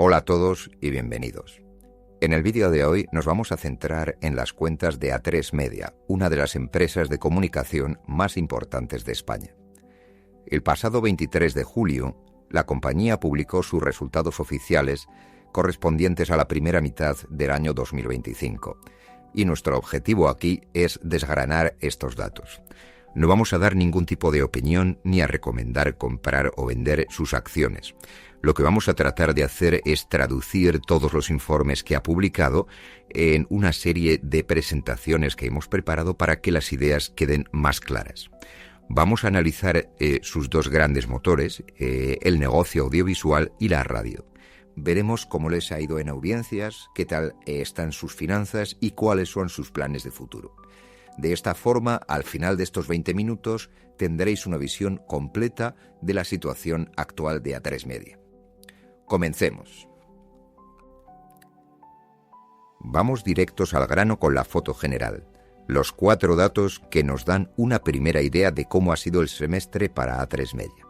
Hola a todos y bienvenidos. En el vídeo de hoy nos vamos a centrar en las cuentas de A3 Media, una de las empresas de comunicación más importantes de España. El pasado 23 de julio, la compañía publicó sus resultados oficiales correspondientes a la primera mitad del año 2025. Y nuestro objetivo aquí es desgranar estos datos. No vamos a dar ningún tipo de opinión ni a recomendar comprar o vender sus acciones. Lo que vamos a tratar de hacer es traducir todos los informes que ha publicado en una serie de presentaciones que hemos preparado para que las ideas queden más claras. Vamos a analizar sus dos grandes motores, el negocio audiovisual y la radio. Veremos cómo les ha ido en audiencias, qué tal están sus finanzas y cuáles son sus planes de futuro. De esta forma, al final de estos 20 minutos, tendréis una visión completa de la situación actual de A3 Media. Comencemos. Vamos directos al grano con la foto general, los 4 datos que nos dan una primera idea de cómo ha sido el semestre para A3 Media.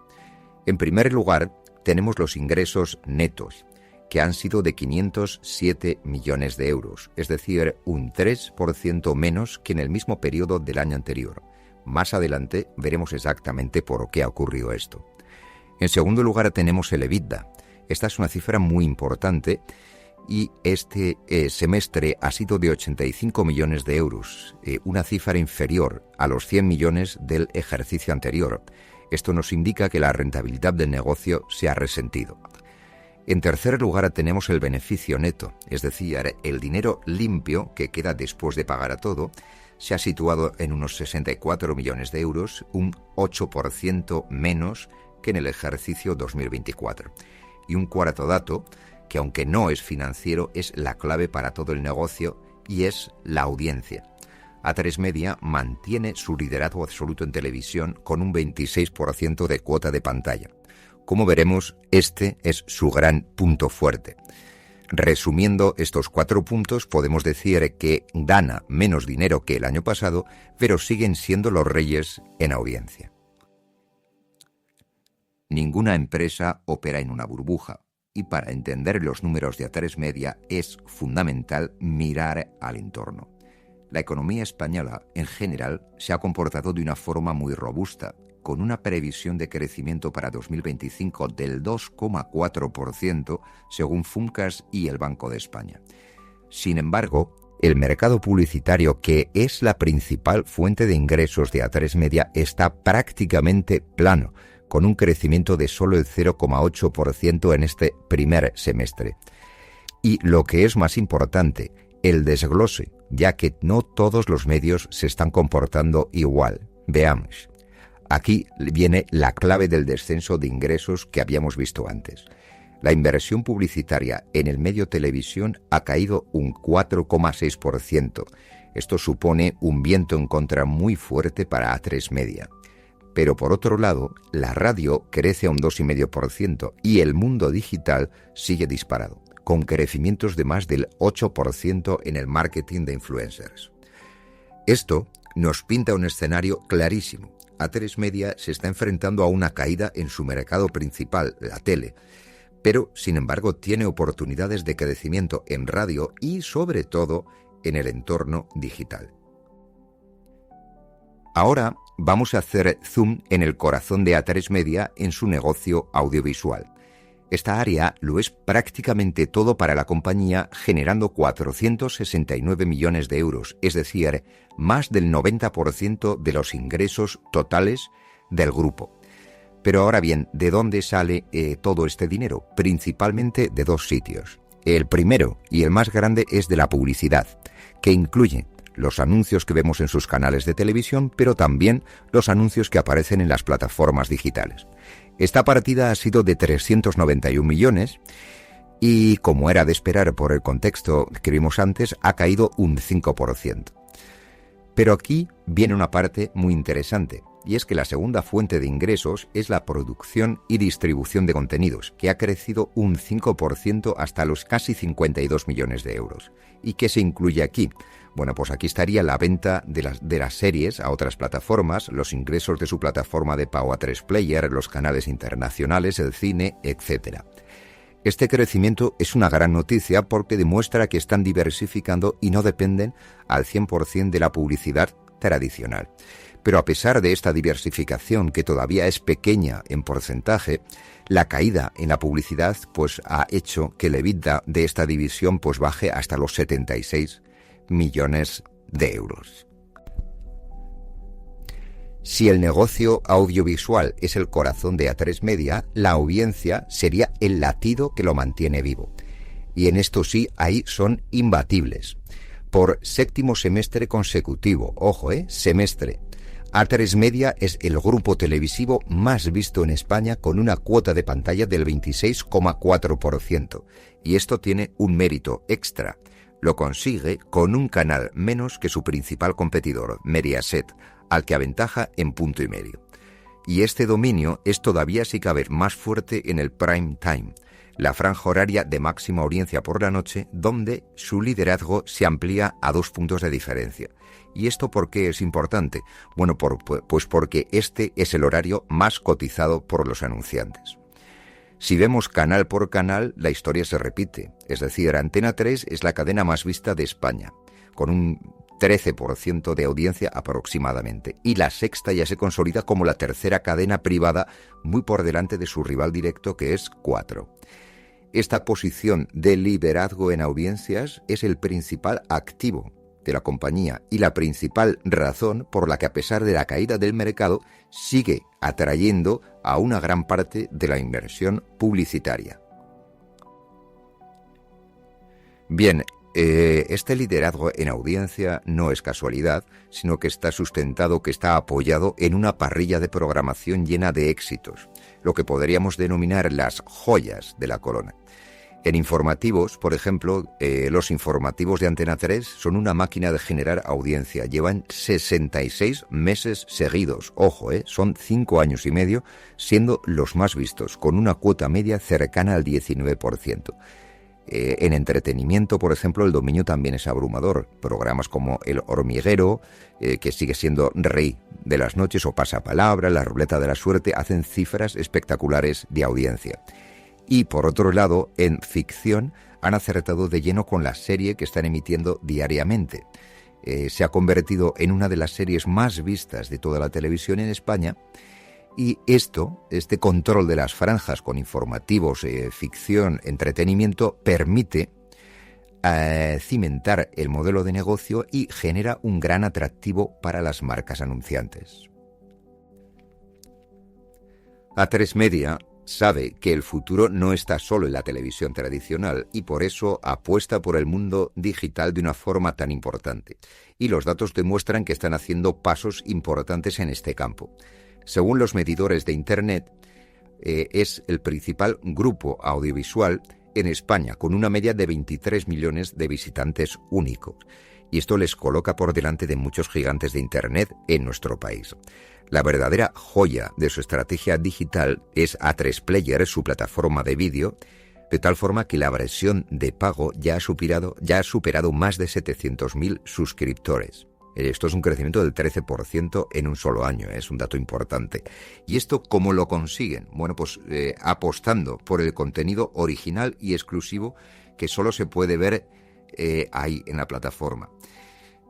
En primer lugar, tenemos los ingresos netos, que han sido de 507 millones de euros, es decir, un 3% menos que en el mismo periodo del año anterior. Más adelante veremos exactamente por qué ha ocurrido esto. En segundo lugar tenemos el EBITDA. Esta es una cifra muy importante y este semestre ha sido de 85 millones de euros, una cifra inferior a los 100 millones del ejercicio anterior. Esto nos indica que la rentabilidad del negocio se ha resentido. En tercer lugar tenemos el beneficio neto, es decir, el dinero limpio que queda después de pagar a todo, se ha situado en unos 64 millones de euros, un 8% menos que en el ejercicio 2024. Y un cuarto dato, que aunque no es financiero, es la clave para todo el negocio y es la audiencia. A3 Media mantiene su liderazgo absoluto en televisión con un 26% de cuota de pantalla. Como veremos, este es su gran punto fuerte. Resumiendo estos 4 puntos, podemos decir que gana menos dinero que el año pasado, pero siguen siendo los reyes en audiencia. Ninguna empresa opera en una burbuja, y para entender los números de A3 Media es fundamental mirar al entorno. La economía española, en general, se ha comportado de una forma muy robusta, con una previsión de crecimiento para 2025 del 2,4% según Funcas y el Banco de España. Sin embargo, el mercado publicitario, que es la principal fuente de ingresos de A3 Media, está prácticamente plano, con un crecimiento de solo el 0,8% en este primer semestre. Y lo que es más importante, el desglose, ya que no todos los medios se están comportando igual. Veamos. Aquí viene la clave del descenso de ingresos que habíamos visto antes. La inversión publicitaria en el medio televisión ha caído un 4,6%. Esto supone un viento en contra muy fuerte para A3 Media. Pero por otro lado, la radio crece a un 2,5% y el mundo digital sigue disparado, con crecimientos de más del 8% en el marketing de influencers. Esto nos pinta un escenario clarísimo. A3 Media se está enfrentando a una caída en su mercado principal, la tele, pero sin embargo tiene oportunidades de crecimiento en radio y sobre todo en el entorno digital. Ahora vamos a hacer zoom en el corazón de A3 Media en su negocio audiovisual. Esta área lo es prácticamente todo para la compañía, generando 469 millones de euros, es decir, más del 90% de los ingresos totales del grupo. Pero ahora bien, ¿de dónde sale todo este dinero? Principalmente de 2 sitios. El primero y el más grande es de la publicidad, que incluye los anuncios que vemos en sus canales de televisión, pero también los anuncios que aparecen en las plataformas digitales. Esta partida ha sido de 391 millones y, como era de esperar por el contexto que vimos antes, ha caído un 5%. Pero aquí viene una parte muy interesante, y es que la segunda fuente de ingresos es la producción y distribución de contenidos, que ha crecido un 5% hasta los casi 52 millones de euros. ¿Y qué se incluye aquí? Bueno, pues aquí estaría la venta de las series a otras plataformas, los ingresos de su plataforma de pago A3 Player, los canales internacionales, el cine, etc. Este crecimiento es una gran noticia porque demuestra que están diversificando y no dependen al 100% de la publicidad tradicional. Pero a pesar de esta diversificación, que todavía es pequeña en porcentaje, la caída en la publicidad pues ha hecho que el EBITDA de esta división pues baje hasta los 76 millones de euros. Si el negocio audiovisual es el corazón de A3 Media, la audiencia sería el latido que lo mantiene vivo. Y en esto sí, ahí son imbatibles. Por séptimo semestre consecutivo, ojo, semestre, A3 Media es el grupo televisivo más visto en España con una cuota de pantalla del 26,4%. Y esto tiene un mérito extra. Lo consigue con un canal menos que su principal competidor, Mediaset, al que aventaja en punto y medio. Y este dominio es todavía si cabe más fuerte en el prime time, la franja horaria de máxima audiencia por la noche, donde su liderazgo se amplía a 2 puntos de diferencia. ¿Y esto por qué es importante? Bueno, pues porque este es el horario más cotizado por los anunciantes. Si vemos canal por canal, la historia se repite. Es decir, Antena 3 es la cadena más vista de España, con un 13% de audiencia aproximadamente. Y La Sexta ya se consolida como la tercera cadena privada, muy por delante de su rival directo, que es 4. Esta posición de liderazgo en audiencias es el principal activo de la compañía y la principal razón por la que, a pesar de la caída del mercado, sigue atrayendo a una gran parte de la inversión publicitaria. Bien, este liderazgo en audiencia no es casualidad, sino que está sustentado, que está apoyado en una parrilla de programación llena de éxitos, lo que podríamos denominar las joyas de la corona. En informativos, por ejemplo, los informativos de Antena 3 son una máquina de generar audiencia. Llevan 66 meses seguidos. Ojo, son 5 años y medio siendo los más vistos, con una cuota media cercana al 19%. En entretenimiento, por ejemplo, el dominio también es abrumador. Programas como El Hormiguero, que sigue siendo rey de las noches, o Pasapalabra, La Ruleta de la Suerte, hacen cifras espectaculares de audiencia. Y por otro lado, en ficción han acertado de lleno con la serie que están emitiendo diariamente. Se ha convertido en una de las series más vistas de toda la televisión en España, y este control de las franjas con informativos, ficción, entretenimiento, permite cimentar el modelo de negocio y genera un gran atractivo para las marcas anunciantes. A3 Media sabe que el futuro no está solo en la televisión tradicional y por eso apuesta por el mundo digital de una forma tan importante. Y los datos demuestran que están haciendo pasos importantes en este campo. Según los medidores de Internet, es el principal grupo audiovisual en España, con una media de 23 millones de visitantes únicos. Y esto les coloca por delante de muchos gigantes de Internet en nuestro país. La verdadera joya de su estrategia digital es A3 Player, su plataforma de vídeo, de tal forma que la versión de pago ya ha superado más de 700.000 suscriptores. Esto es un crecimiento del 13% en un solo año, es un dato importante. ¿Y esto cómo lo consiguen? Bueno, pues apostando por el contenido original y exclusivo que solo se puede ver ahí en la plataforma.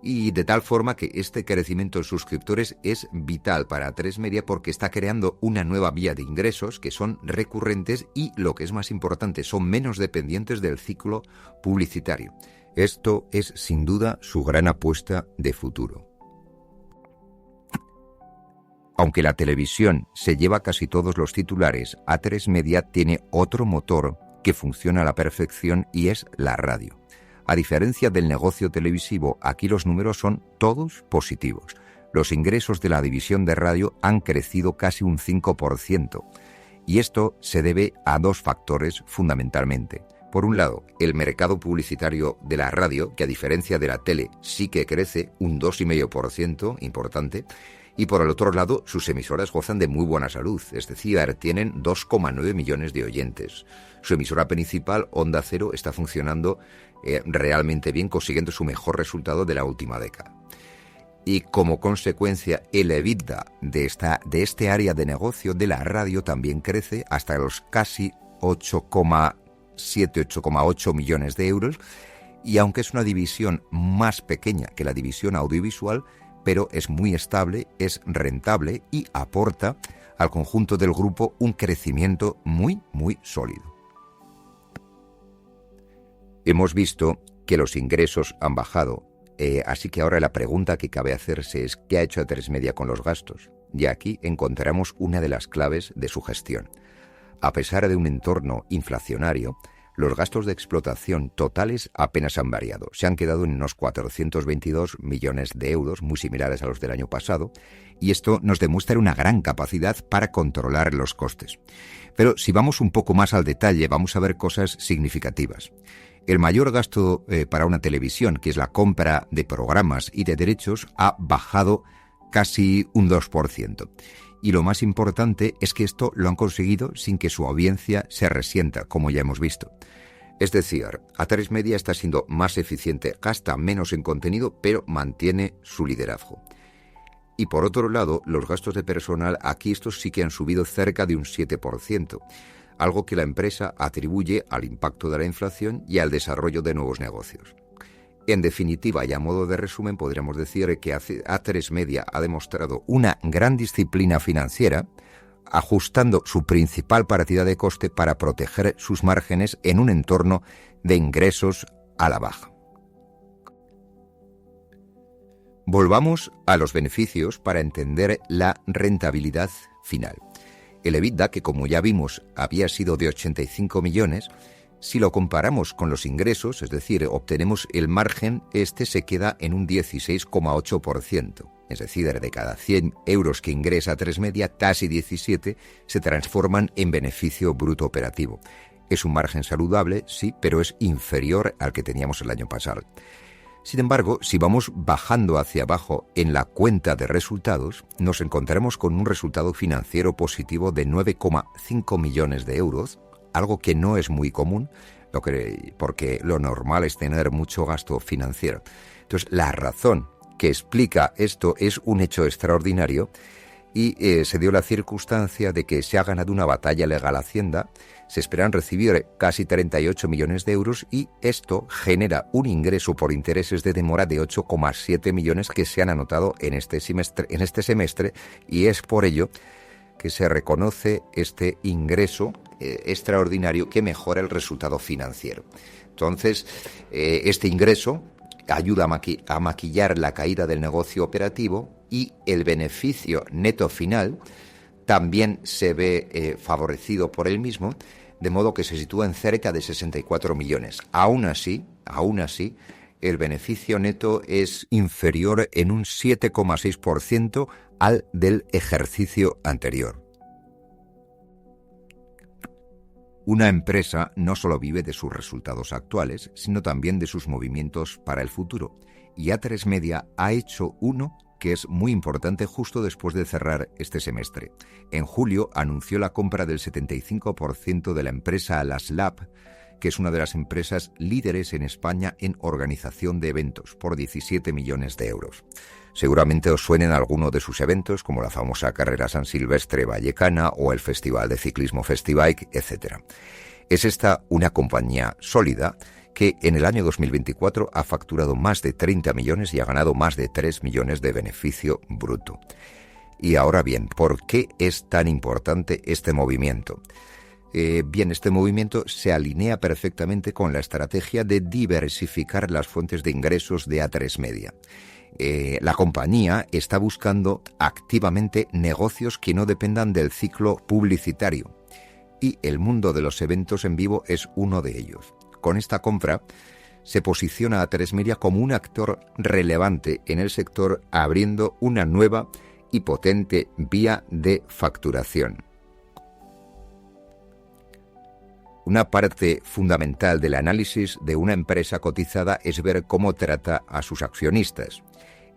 Y de tal forma que este crecimiento de suscriptores es vital para A3 Media porque está creando una nueva vía de ingresos que son recurrentes y, lo que es más importante, son menos dependientes del ciclo publicitario. Esto es sin duda su gran apuesta de futuro. Aunque la televisión se lleva casi todos los titulares, A3 Media tiene otro motor que funciona a la perfección y es la radio. A diferencia del negocio televisivo, aquí los números son todos positivos. Los ingresos de la división de radio han crecido casi un 5%. Y esto se debe a 2 factores fundamentalmente. Por un lado, el mercado publicitario de la radio, que a diferencia de la tele sí que crece un 2,5%, importante. Y por el otro lado, sus emisoras gozan de muy buena salud, es decir, tienen 2,9 millones de oyentes. Su emisora principal, Onda Cero, está funcionando realmente bien, consiguiendo su mejor resultado de la última década. Y como consecuencia, el EBITDA de este área de negocio de la radio también crece hasta los casi 8,3 8,7-8,8 millones de euros, y aunque es una división más pequeña que la división audiovisual, pero es muy estable, es rentable y aporta al conjunto del grupo un crecimiento muy, muy sólido. Hemos visto que los ingresos han bajado, así que ahora la pregunta que cabe hacerse es ¿qué ha hecho Atresmedia con los gastos? Y aquí encontramos una de las claves de su gestión. A pesar de un entorno inflacionario, los gastos de explotación totales apenas han variado. Se han quedado en unos 422 millones de euros, muy similares a los del año pasado, y esto nos demuestra una gran capacidad para controlar los costes. Pero si vamos un poco más al detalle, vamos a ver cosas significativas. El mayor gasto para una televisión, que es la compra de programas y de derechos, ha bajado casi un 2%. Y lo más importante es que esto lo han conseguido sin que su audiencia se resienta, como ya hemos visto. Es decir, Atresmedia está siendo más eficiente, gasta menos en contenido, pero mantiene su liderazgo. Y por otro lado, los gastos de personal, aquí estos sí que han subido cerca de un 7%, algo que la empresa atribuye al impacto de la inflación y al desarrollo de nuevos negocios. En definitiva, y a modo de resumen, podríamos decir que Atresmedia ha demostrado una gran disciplina financiera, ajustando su principal partida de coste para proteger sus márgenes en un entorno de ingresos a la baja. Volvamos a los beneficios para entender la rentabilidad final. El EBITDA, que como ya vimos había sido de 85 millones, si lo comparamos con los ingresos, es decir, obtenemos el margen, este se queda en un 16,8%. Es decir, de cada 100 euros que ingresa Atresmedia, casi 17 se transforman en beneficio bruto operativo. Es un margen saludable, sí, pero es inferior al que teníamos el año pasado. Sin embargo, si vamos bajando hacia abajo en la cuenta de resultados, nos encontraremos con un resultado financiero positivo de 9,5 millones de euros, algo que no es muy común, porque lo normal es tener mucho gasto financiero. Entonces, la razón que explica esto es un hecho extraordinario y se dio la circunstancia de que se ha ganado una batalla legal a Hacienda, se esperan recibir casi 38 millones de euros y esto genera un ingreso por intereses de demora de 8,7 millones que se han anotado en este semestre y es por ello que se reconoce este ingreso extraordinario que mejora el resultado financiero. Entonces, este ingreso ayuda a maquillar la caída del negocio operativo y el beneficio neto final también se ve favorecido por el mismo, de modo que se sitúa en cerca de 64 millones. Aún así, el beneficio neto es inferior en un 7,6% al del ejercicio anterior. Una empresa no solo vive de sus resultados actuales, sino también de sus movimientos para el futuro. Y Atresmedia ha hecho uno que es muy importante justo después de cerrar este semestre. En julio anunció la compra del 75% de la empresa Alaslab, que es una de las empresas líderes en España en organización de eventos, por 17 millones de euros. Seguramente os suenen algunos de sus eventos, como la famosa Carrera San Silvestre Vallecana o el Festival de Ciclismo Festibike, etc. Es esta una compañía sólida que en el año 2024 ha facturado más de 30 millones y ha ganado más de 3 millones de beneficio bruto. Y ahora bien, ¿por qué es tan importante este movimiento? Este movimiento se alinea perfectamente con la estrategia de diversificar las fuentes de ingresos de Atresmedia. La compañía está buscando activamente negocios que no dependan del ciclo publicitario y el mundo de los eventos en vivo es uno de ellos. Con esta compra se posiciona a Atresmedia como un actor relevante en el sector, abriendo una nueva y potente vía de facturación. Una parte fundamental del análisis de una empresa cotizada es ver cómo trata a sus accionistas.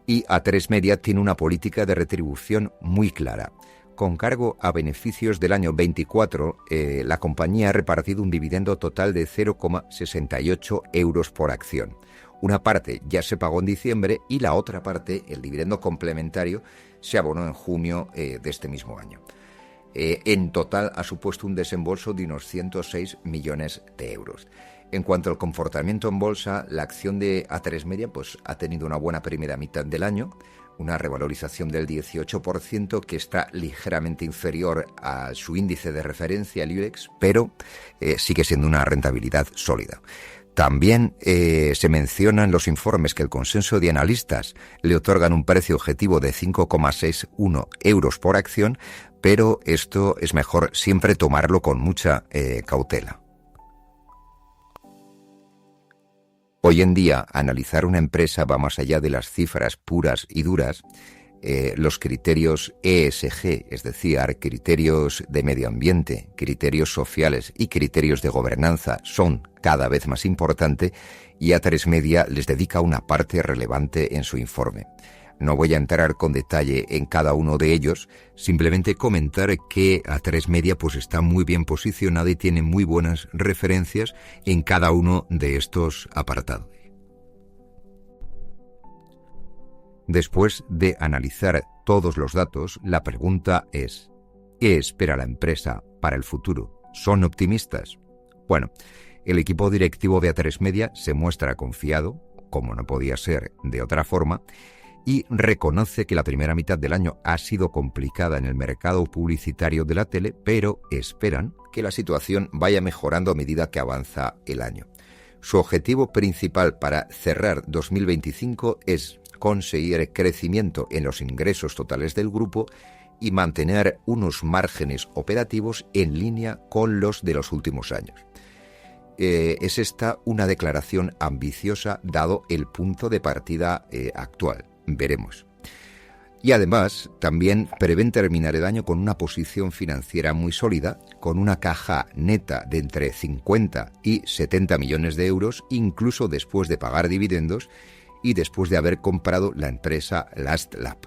Y Atresmedia tiene una política de retribución muy clara. Con cargo a beneficios del año 24, la compañía ha repartido un dividendo total de 0,68 euros por acción. Una parte ya se pagó en diciembre y la otra parte, el dividendo complementario, se abonó en junio de este mismo año. En total ha supuesto un desembolso de unos 106 millones de euros. En cuanto al comportamiento en bolsa, la acción de A3 Media pues, ha tenido una buena primera mitad del año, una revalorización del 18% que está ligeramente inferior a su índice de referencia, el IBEX, pero sigue siendo una rentabilidad sólida. También se menciona en los informes que el consenso de analistas le otorgan un precio objetivo de 5,61 euros por acción, pero esto es mejor siempre tomarlo con mucha cautela. Hoy en día, analizar una empresa va más allá de las cifras puras y duras. Los criterios ESG, es decir, criterios de medio ambiente, criterios sociales y criterios de gobernanza son cada vez más importantes y A3 Media les dedica una parte relevante en su informe. No voy a entrar con detalle en cada uno de ellos, simplemente comentar que A3 Media pues está muy bien posicionada y tiene muy buenas referencias en cada uno de estos apartados. Después de analizar todos los datos, la pregunta es, ¿qué espera la empresa para el futuro? ¿Son optimistas? Bueno, el equipo directivo de A3 Media se muestra confiado, como no podía ser de otra forma, y reconoce que la primera mitad del año ha sido complicada en el mercado publicitario de la tele, pero esperan que la situación vaya mejorando a medida que avanza el año. Su objetivo principal para cerrar 2025 es conseguir crecimiento en los ingresos totales del grupo y mantener unos márgenes operativos en línea con los de los últimos años. Es esta una declaración ambiciosa dado el punto de partida actual. Veremos. Y además, también prevén terminar el año con una posición financiera muy sólida, con una caja neta de entre 50 y 70 millones de euros, incluso después de pagar dividendos y después de haber comprado la empresa LastLab.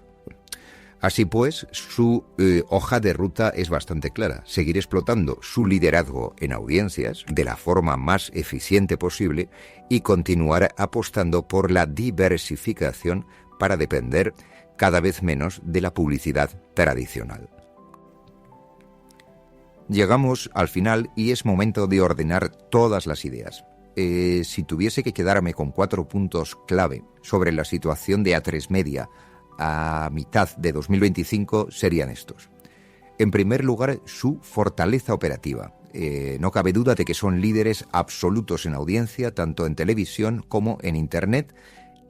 Así pues, su hoja de ruta es bastante clara: seguir explotando su liderazgo en audiencias de la forma más eficiente posible y continuar apostando por la diversificación para depender cada vez menos de la publicidad tradicional. Llegamos al final y es momento de ordenar todas las ideas. Si tuviese que quedarme con 4 puntos clave sobre la situación de A3 Media a mitad de 2025 serían estos. En primer lugar, su fortaleza operativa. No cabe duda de que son líderes absolutos en audiencia, tanto en televisión como en Internet.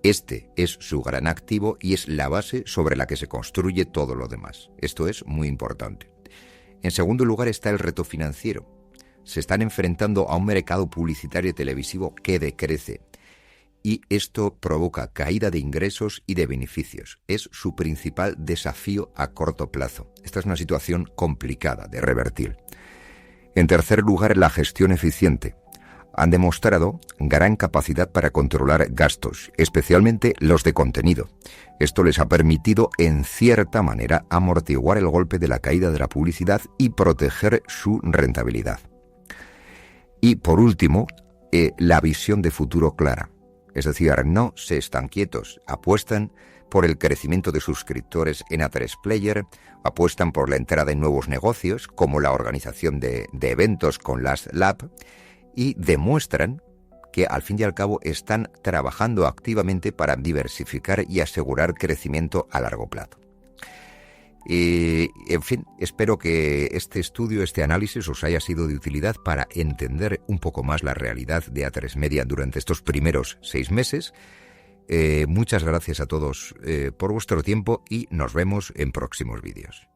Este es su gran activo y es la base sobre la que se construye todo lo demás. Esto es muy importante. En segundo lugar está el reto financiero. Se están enfrentando a un mercado publicitario y televisivo que decrece. Y esto provoca caída de ingresos y de beneficios. Es su principal desafío a corto plazo. Esta es una situación complicada de revertir. En tercer lugar, la gestión eficiente. Han demostrado gran capacidad para controlar gastos, especialmente los de contenido. Esto les ha permitido, en cierta manera, amortiguar el golpe de la caída de la publicidad y proteger su rentabilidad. Y, por último, la visión de futuro clara. Es decir, no se están quietos, apuestan por el crecimiento de suscriptores en A3 Player, apuestan por la entrada en nuevos negocios, como la organización de eventos con LastLab, y demuestran que al fin y al cabo están trabajando activamente para diversificar y asegurar crecimiento a largo plazo. Y, en fin, espero que este estudio, este análisis os haya sido de utilidad para entender un poco más la realidad de A3 Media durante estos primeros 6 meses. Muchas gracias a todos por vuestro tiempo y nos vemos en próximos vídeos.